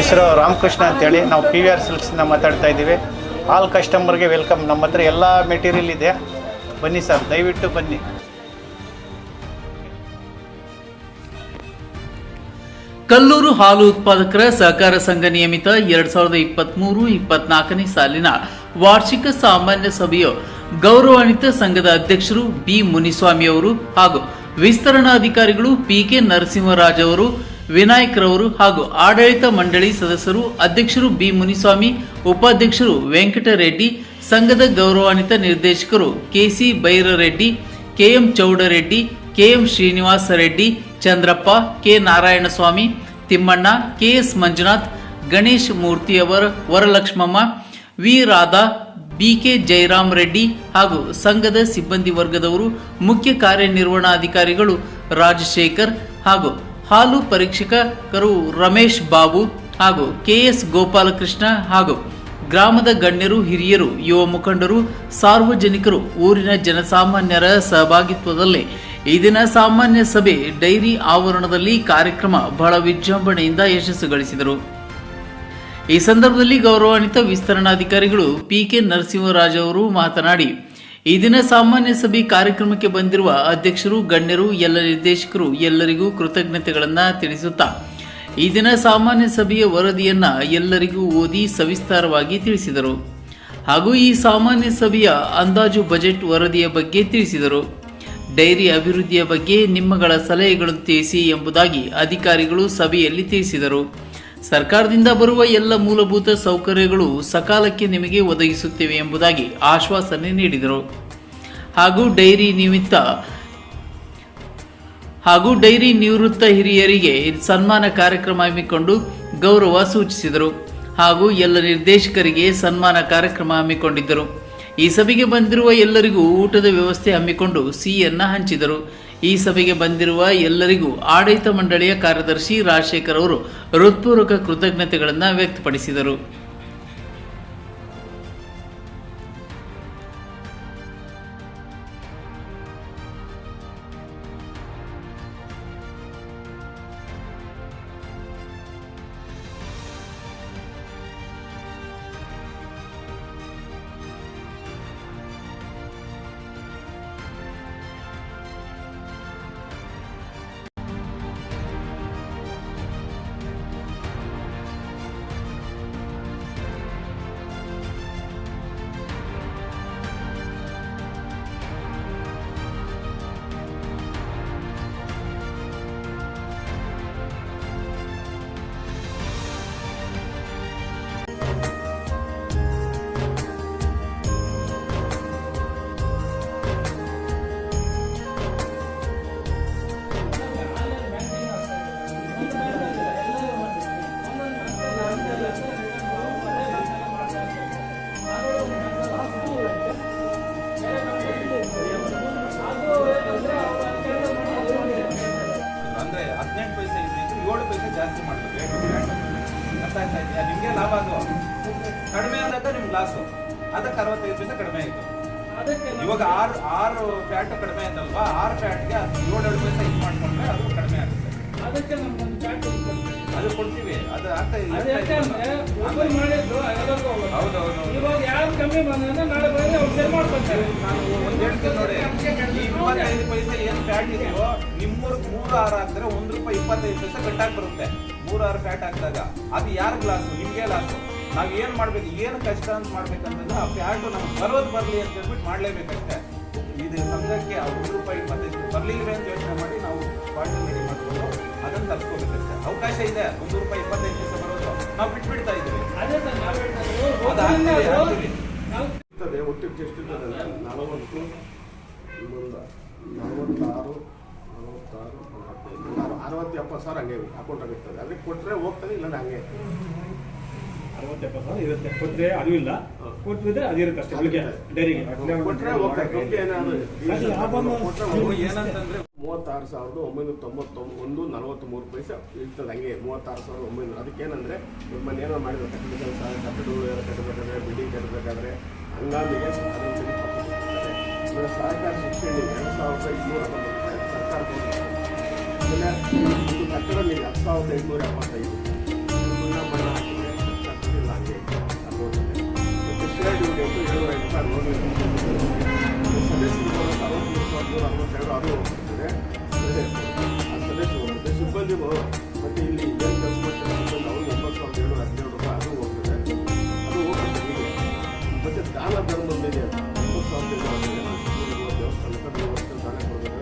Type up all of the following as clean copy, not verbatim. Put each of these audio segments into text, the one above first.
ಹೆಸರು ರಾಮಕೃಷ್ಣ ಅಂತೇಳಿ. ನಾವು PVR ಸಿಲ್ಕ್ಸಿಂದ ಮಾತಾಡ್ತಾ ಇದ್ದೀವಿ. ಆಲ್ ಕಸ್ಟಮರ್ಗೆ ವೆಲ್ಕಮ್. ನಮ್ಮ ಹತ್ರ ಎಲ್ಲ ಮೆಟೀರಿಯಲ್ ಇದೆ, ಬನ್ನಿ ಸರ್, ದಯವಿಟ್ಟು ಬನ್ನಿ. ಕಲ್ಲೂರು ಹಾಲು ಉತ್ಪಾದಕರ ಸಹಕಾರ ಸಂಘ ನಿಯಮಿತ 2023-24ನೇ ಸಾಲಿನ ವಾರ್ಷಿಕ ಸಾಮಾನ್ಯ ಸಭೆಯ ಗೌರವಾನ್ವಿತ ಸಂಘದ ಅಧ್ಯಕ್ಷರು ಬಿ ಮುನಿಸ್ವಾಮಿ ಅವರು ಹಾಗೂ ವಿಸ್ತರಣಾಧಿಕಾರಿಗಳು PK ನರಸಿಂಹರಾಜ್ ಅವರು, ವಿನಾಯಕ್ ರವರು ಹಾಗೂ ಆಡಳಿತ ಮಂಡಳಿ ಸದಸ್ಯರು, ಅಧ್ಯಕ್ಷರು ಬಿ ಮುನಿಸ್ವಾಮಿ, ಉಪಾಧ್ಯಕ್ಷರು ವೆಂಕಟರೆಡ್ಡಿ, ಸಂಘದ ಗೌರವಾನ್ವಿತ ನಿರ್ದೇಶಕರು KC Bairareddy, KM Chowdareddy, KM Srinivasa Reddy, Chandrappa, K Narayanaswamy, Thimmanna, KS Manjunath, Ganesh ಮೂರ್ತಿಯವರ, ವರಲಕ್ಷ್ಮಮ್ಮ, ವಿ ರಾಧಾ, BK ಜಯರಾಮ್ ರೆಡ್ಡಿ ಹಾಗೂ ಸಂಘದ ಸಿಬ್ಬಂದಿ ವರ್ಗದವರು, ಮುಖ್ಯ ಕಾರ್ಯನಿರ್ವಹಣಾಧಿಕಾರಿಗಳು ರಾಜಶೇಖರ್ ಹಾಗೂ ಹಾಲು ಪರೀಕ್ಷಕರು ರಮೇಶ್ ಬಾಬು ಹಾಗೂ KS ಗೋಪಾಲಕೃಷ್ಣ ಹಾಗೂ ಗ್ರಾಮದ ಗಣ್ಯರು, ಹಿರಿಯರು, ಯುವ ಮುಖಂಡರು, ಸಾರ್ವಜನಿಕರು, ಊರಿನ ಜನಸಾಮಾನ್ಯರ ಸಹಭಾಗಿತ್ವದಲ್ಲಿ ಈ ದಿನ ಸಾಮಾನ್ಯ ಸಭೆ ಡೈರಿ ಆವರಣದಲ್ಲಿ ಕಾರ್ಯಕ್ರಮ ಬಹಳ ವಿಜೃಂಭಣೆಯಿಂದ ಯಶಸ್ಸುಗಳಿಸಿದರು. ಈ ಸಂದರ್ಭದಲ್ಲಿ ಗೌರವಾನ್ವಿತ ವಿಸ್ತರಣಾಧಿಕಾರಿಗಳು PK ನರಸಿಂಹರಾಜ್ ಅವರು ಮಾತನಾಡಿ, ಈ ದಿನ ಸಾಮಾನ್ಯ ಸಭೆ ಕಾರ್ಯಕ್ರಮಕ್ಕೆ ಬಂದಿರುವ ಅಧ್ಯಕ್ಷರು, ಗಣ್ಯರು, ಎಲ್ಲ ನಿರ್ದೇಶಕರು ಎಲ್ಲರಿಗೂ ಕೃತಜ್ಞತೆಗಳನ್ನು ತಿಳಿಸುತ್ತಾ ಈ ದಿನ ಸಾಮಾನ್ಯ ಸಭೆಯ ವರದಿಯನ್ನ ಎಲ್ಲರಿಗೂ ಓದಿ ಸವಿಸ್ತಾರವಾಗಿ ತಿಳಿಸಿದರು. ಹಾಗೂ ಈ ಸಾಮಾನ್ಯ ಸಭೆಯ ಅಂದಾಜು ಬಜೆಟ್ ವರದಿಯ ಬಗ್ಗೆ ತಿಳಿಸಿದರು. ಡೈರಿ ಅಭಿವೃದ್ಧಿಯ ಬಗ್ಗೆ ನಿಮ್ಮಗಳ ಸಲಹೆಗಳನ್ನು ತಿಳಿಸಿ ಎಂಬುದಾಗಿ ಅಧಿಕಾರಿಗಳು ಸಭೆಯಲ್ಲಿ ತಿಳಿಸಿದರು. ಸರ್ಕಾರದಿಂದ ಬರುವ ಎಲ್ಲ ಮೂಲಭೂತ ಸೌಕರ್ಯಗಳು ಸಕಾಲಕ್ಕೆ ನಿಮಗೆ ಒದಗಿಸುತ್ತೇವೆ ಎಂಬುದಾಗಿ ಆಶ್ವಾಸನೆ ನೀಡಿದರು. ಹಾಗೂ ಡೈರಿ ನಿವೃತ್ತ ಹಿರಿಯರಿಗೆ ಸನ್ಮಾನ ಕಾರ್ಯಕ್ರಮ ಹಮ್ಮಿಕೊಂಡು ಗೌರವ ಸೂಚಿಸಿದರು. ಹಾಗೂ ಎಲ್ಲ ನಿರ್ದೇಶಕರಿಗೆ ಸನ್ಮಾನ ಕಾರ್ಯಕ್ರಮ ಹಮ್ಮಿಕೊಂಡಿದ್ದರು. ಈ ಸಭೆಗೆ ಬಂದಿರುವ ಎಲ್ಲರಿಗೂ ಊಟದ ವ್ಯವಸ್ಥೆ ಹಮ್ಮಿಕೊಂಡು ಸಿಹಿಯನ್ನ ಹಂಚಿದರು. ಈ ಸಭೆಗೆ ಬಂದಿರುವ ಎಲ್ಲರಿಗೂ ಆಡಳಿತ ಮಂಡಳಿಯ ಕಾರ್ಯದರ್ಶಿ ರಾಜಶೇಖರ್ ಅವರು ಹೃತ್ಪೂರ್ವಕ ಕೃತಜ್ಞತೆಗಳನ್ನು ವ್ಯಕ್ತಪಡಿಸಿದರು. ಜಾಸ್ತಿ ಮಾಡ್ಬೇಕು, ಅರ್ಥ ಆಯ್ತಾ ಇದೆಯಾ? ನಿಮಗೆ ಲಾಭ ಅದು ಕಡಿಮೆ ಆದಾಗ ನಿಮ್ಗೆ ಲಾಸು. ಅದಕ್ಕೆ 65 ಪೈಸೆ ಕಡಿಮೆ ಆಯಿತು. ಇವಾಗ ಆರು ಫ್ಯಾಟ್ ಕಡಿಮೆ ಆಯ್ತಲ್ವಾ, 6 ಫ್ಯಾಟ್ಗೆ 7 ಪೈಸೆ ಇದು ಮಾಡ್ಕೊಂಡ್ರೆ ಅದು ಕಡಿಮೆ ಆಗುತ್ತೆ. ಅದಕ್ಕೆ ಅದು ಕೊಡ್ತೀವಿ, ಅದು ಆಗ್ತಾ ಇದೆ. ಹೌದೌದು, ನಾನು ಒಂದು ಹೇಳ್ತೀನಿ ನೋಡಿ, 25 ಪೈಸೆ ಏನು ಫ್ಯಾಟ್ ಇದೆಯೋ ನಿಮ್ಮೂರ್ಗೆ 3 6 ಹಾಕಿದ್ರೆ ₹1.25 ಕಟ್ಟಾಗಿ ಬರುತ್ತೆ. 3 6 ಫ್ಯಾಟ್ ಹಾಕಿದಾಗ ಅದು ಯಾರಿಗೆ ಲಾಸು? ನಿಮ್ಗೆ ಲಾಸು. ನಾವ್ ಏನ್ ಮಾಡ್ಬೇಕು, ಏನು ಕಷ್ಟ ಅಂತ ಮಾಡ್ಬೇಕಂದ್ರೆ ಆ ಫ್ಯಾಟು ನಮ್ಗೆ ಬರೋದು ಬರ್ಲಿ ಅಂತ ಹೇಳ್ಬಿಟ್ಟು ಮಾಡ್ಲೇಬೇಕಷ್ಟೇ. ಇದು ಸಂಘಕ್ಕೆ ₹1.25 ಬರ್ಲಿಲ್ವೇ ಅಂತ ಯೋಚನೆ ಮಾಡಿ ನಾವು ಪಾರ್ಟಿ ರೆಡಿ ಮಾಡ್ಕೊಂಡು ಅದನ್ನು ತರ್ಸ್ಕೋಬೇಕಷ್ಟೇ. ಅವಕಾಶ ಇದೆ, ₹1.25 ಬರೋದು, ನಾವು ಬಿಟ್ಬಿಡ್ತಾ ಇದ್ದೀವಿ. ಒಟ್ಟು ಎಷ್ಟು 60-70 ಹಂಗೆ ಅಕೌಂಟ್ ಆಗಿರ್ತದೆ. ಅದಕ್ಕೆ ಕೊಟ್ಟರೆ ಹೋಗ್ತದೆ, ಇಲ್ಲ ಹಂಗೆ 60-70 ಇರುತ್ತೆ. ಕೊಟ್ಟರೆ ಅದು ಇಲ್ಲ, ಕೊಟ್ಟಿದ್ರೆ ಅದಿರುತ್ತೆ ಅಷ್ಟೇ. ಡೈರಿಗೆ ಕೊಟ್ಟರೆ ಹೋಗ್ತಾರೆ. ಏನಂತಂದ್ರೆ 36,991.43 ಇರ್ತದೆ. ಹಂಗೆ 36,900. ಅದಕ್ಕೇನಂದ್ರೆ ಮೊನ್ನೆ ಏನೋ ಮಾಡಿದ್ರು, ಕಟ್ಟಡಗಳು ಕಟ್ಟಬೇಕಾದ್ರೆ, ಬಿಲ್ಡಿಂಗ್ ಕಟ್ಟಬೇಕಾದ್ರೆ ಹಂಗಾಮಿಗೆ ಸಹಕಾರ ಶಿಕ್ಷಣ 2,500 ಸರ್ಕಾರ ಆಮೇಲೆ ಒಂದು ಕಟ್ಟಡ 10,575 ರೆಕಾರ್ಡ್ ನೋಡಿಲ್ಲ. ಸದಸ್ಯರು 62 ಅದು ಹೋಗ್ತಿದೆ. ಆ ಸದಸ್ಯರು ಹೋಗುತ್ತೆ. ಸಿಬ್ಬಂದಿಗೂ ಮತ್ತು ಇಲ್ಲಿ ಏನು ಕೆಲಸ ಮಾಡ್ತಾರೆ ಸಿಬ್ಬಂದಿ ಅವರು 9,712 ರೂಪಾಯಿ ಅದು ಹೋಗ್ತದೆ. ಅದು ಹೋಗುತ್ತೆ ಹೀಗೆ. ಮತ್ತು ದಾನ ಧರ್ಮ ಇದೆ 9,712 ದೇವಸ್ಥಾನಕ್ಕೆ ದಾನ ಕೊಡಬೇಕು.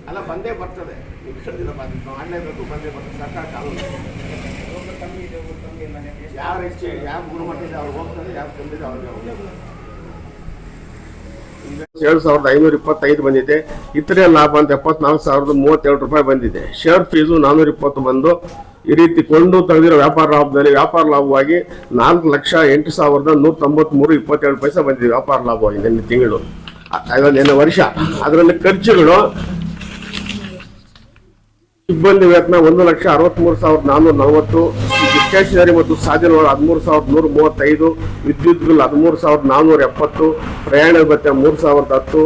ಅಲ್ಲ ಬಂದೇ ಬರ್ತದೆ, ಮಾಡಲೇಬೇಕು, ಬಂದೇ ಬರ್ತದೆ. ಸರ್ಕಾರ ಕಾನೂನು ಯಾರು ಹೆಚ್ಚು ಯಾವ ಗುಣಮಟ್ಟ ಇದೆ ಅವ್ರಿಗೆ ಹೋಗ್ತದೆ, ಯಾರು ಕಮ್ಮಿದೆ ಅವ್ರಿಗೆ ಹೋಗ್ತದೆ. 7,525 ಬಂದಿದೆ. ಇತರೆ ಲಾಭ ಅಂತ 74,037 ರೂಪಾಯಿ ಬಂದಿದೆ. ಶೇರ್ ಫೀಸು 420 ಬಂದು ಈ ರೀತಿ ಕೊಂಡು ತೆಗೆದಿರೋ ವ್ಯಾಪಾರ ಲಾಭದಲ್ಲಿ ವ್ಯಾಪಾರ ಲಾಭವಾಗಿ 4,08,193.27 ಪೈಸೆ ಬಂದಿದೆ. ವ್ಯಾಪಾರ ಲಾಭವಾಗಿ ನಿನ್ನೆ ತಿಂಗಳು, ನಿನ್ನೆ ವರ್ಷ. ಅದರಲ್ಲಿ ಖರ್ಚುಗಳು ಸಿಬ್ಬಂದಿ ವೇತನ 1,63,440, ಸ್ಟೇಷನರಿ ಮತ್ತು ಸಾಧನಗಳು 13,135, ವಿದ್ಯುತ್ ಬಿಲ್ 13,470, ಪ್ರಯಾಣ ಭತ್ಯೆ 3,010,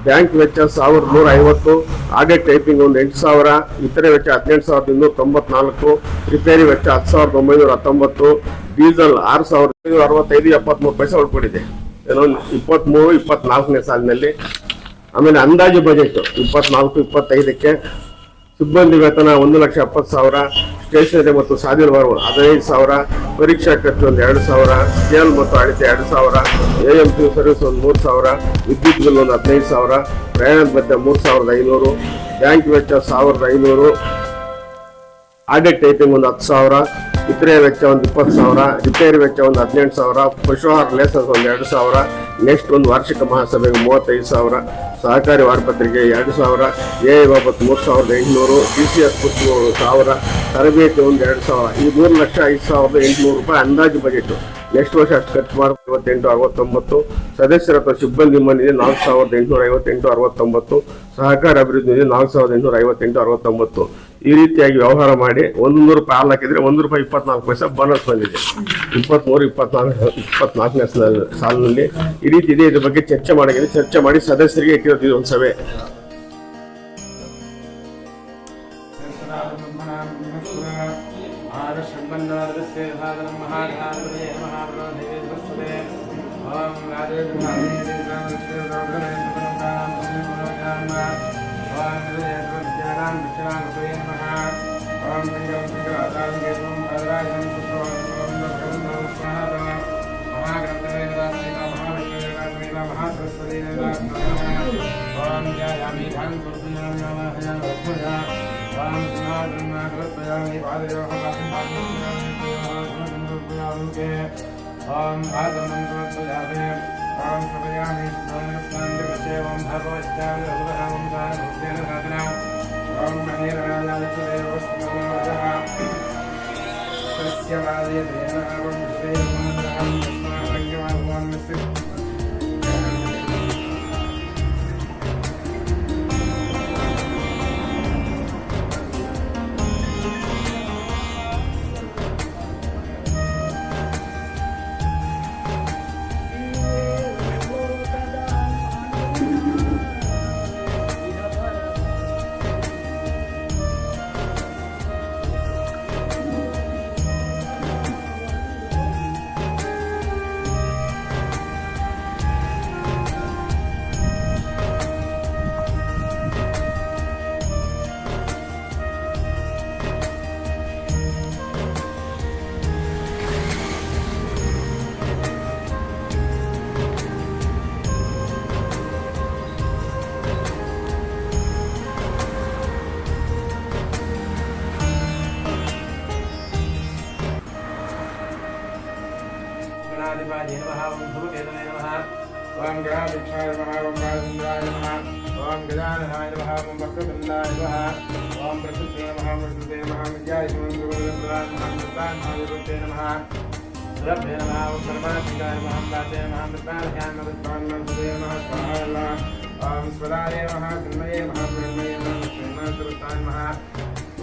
ಬ್ಯಾಂಕ್ ವೆಚ್ಚ 1,150, ಆಡಿಟ್ ಟೈಪಿಂಗ್ 8,000, ಇತರೆ ವೆಚ್ಚ 18,294, ರಿಪೇರಿ ವೆಚ್ಚ 10,919, ಡೀಸೆಲ್ 6,565.73 ಪೈಸೆ ಉಳ್ಕೊಂಡಿದೆ. ಏನೋ 23-24ನೇ ಸಾಲಿನಲ್ಲಿ. ಆಮೇಲೆ ಅಂದಾಜು ಬಜೆಟ್ 24-25ಕ್ಕೆ ಸಿಬ್ಬಂದಿ ವೇತನ 1,70,000, ಸ್ಟೇಷನರಿ ಮತ್ತು ಸಾಧನಗಳು 15,000, ಪರೀಕ್ಷಾ ಖರ್ಚು 2,000, ಸ್ಕೇಲ್ ಮತ್ತು ಅಳತೆ 2,000, AMP ಸರ್ವಿಸ್ 3,000, ವಿದ್ಯುತ್ ಬಿಲ್ 15,000, ಪ್ರಯಾಣದ ಭತ್ಯೆ 3,500, ಬ್ಯಾಂಕ್ ವೆಚ್ಚ 1,500, ಆಡಿಟ್ ಟೈಪಿಂಗ್ 10,000, ಇತರೆ ವೆಚ್ಚ 20,000, ರಿಪೇರಿ ವೆಚ್ಚ 18,000, ಪಶುಹಾರ ಲೈಸೆನ್ಸ್ 2,000, ನೆಕ್ಸ್ಟ್ ಒಂದು ವಾರ್ಷಿಕ ಮಹಾಸಭೆಗೆ 35,000, ಸಹಕಾರಿ ವಾರಪತ್ರಿಕೆ 2,000, ಎ ಬಾಬತ್ 3,800, TCS ಪುಸ್ತಕಗಳು 1,000, ತರಬೇತಿ 2,000. ಈ 3,05,800 ರೂಪಾಯಿ ಅಂದಾಜು ಬಜೆಟ್. ನೆಕ್ಸ್ಟ್ ವರ್ಷ ಅಷ್ಟು ಖರ್ಚು ಮಾಡಿ 58,69. ಸದಸ್ಯರ ಅಥವಾ ಸಿಬ್ಬಂದಿ ಮನೆ 4,858,69. ಸಹಕಾರ ಅಭಿವೃದ್ಧಿ ನಿಧಿ 4,858,69. ಈ ರೀತಿಯಾಗಿ ವ್ಯವಹಾರ ಮಾಡಿ 100 ರೂಪಾಯಿ ಹಾಲು ಹಾಕಿದ್ರೆ 1 ರೂಪಾಯಿ 24 ಪೈಸೆ ಬೋನಸ್ ಬಂದಿದೆ. 23-24ನೇ ಸಾಲಿನಲ್ಲಿ ಈ ರೀತಿ ಇದೆ. ಇದ್ರ ಬಗ್ಗೆ ಚರ್ಚೆ ಮಾಡಿದ್ರೆ ಚರ್ಚೆ ಮಾಡಿ ಸದಸ್ಯರಿಗೆ ಇಟ್ಟಿರೋದು ಒಂದು ಸಭೆ. भद्राजाय नमः ओम धूमकेतवे नमः ओम गणाधीशाय नमः ओम राजेन्द्राय नमः ओम गजाननाय नमः ओम वक्रतुण्डाय नमः ओम प्रकृते नमः प्रकृते नमः विद्याय नमः नमः रब्बे नमः ओम परमात्मिकाय नमः वाचे नमः विद्वानाय नमः विद्वानाय नमः स्वाहा ओम स्वदाय नमः तन्मये नमः पुरन्मये नमः श्रीमद्गुरुताय नमः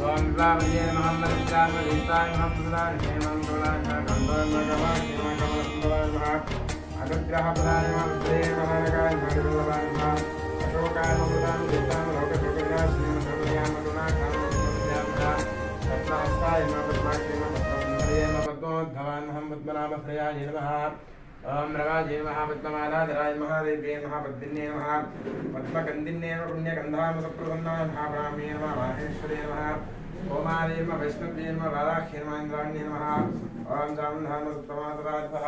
ओम विद्वामये नमः नमस्कारमलिताय नमः सुदाय नमः सुदाय नमः गन्धर्व नमः कमलसुन्दराय नमः अगद्ग्रहपदाय नमः विद्ये महानगाय नमः वल्लभाय नमः अशोकाय नमः प्रदानविद्यां लोकशोकज्ञा श्रीमद्भगवत्यां मधुनाथां नमः रत्नहस्ताय नमः पद्माक्षी नमः पद्महरे नमः पद्मोद्भवाय नमः पद्मनाभप्रियाय नमः ओम रवाजे नमः पद्ममालाधराय नमः देव्ये नमः पद्मिन्ये नमः पद्मगन्धिन्ये नमः पुण्यगन्धाय नमः प्रसन्नाय नमः ब्राह्म्ये नमः माहेश्वरे नमः ओमारे नमः वैष्णव्ये नमः वाराख्ये नमः इन्द्राण्ये नमः ओम जामधाय नमः सप्तमातराय नमः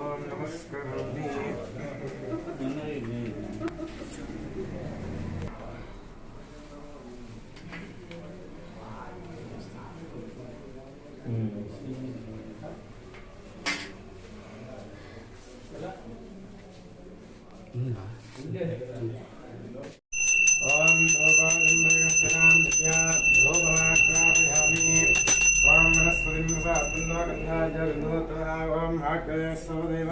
ओम नमस्करोमि ओम धोपाजम्बरगस्त्रां दद्यात् धोपमाक्रापयामि ओम वनस्पतिं सात्वन्नो गन्धाय गन्धोत्तरः ओम आग्रयस्वदेव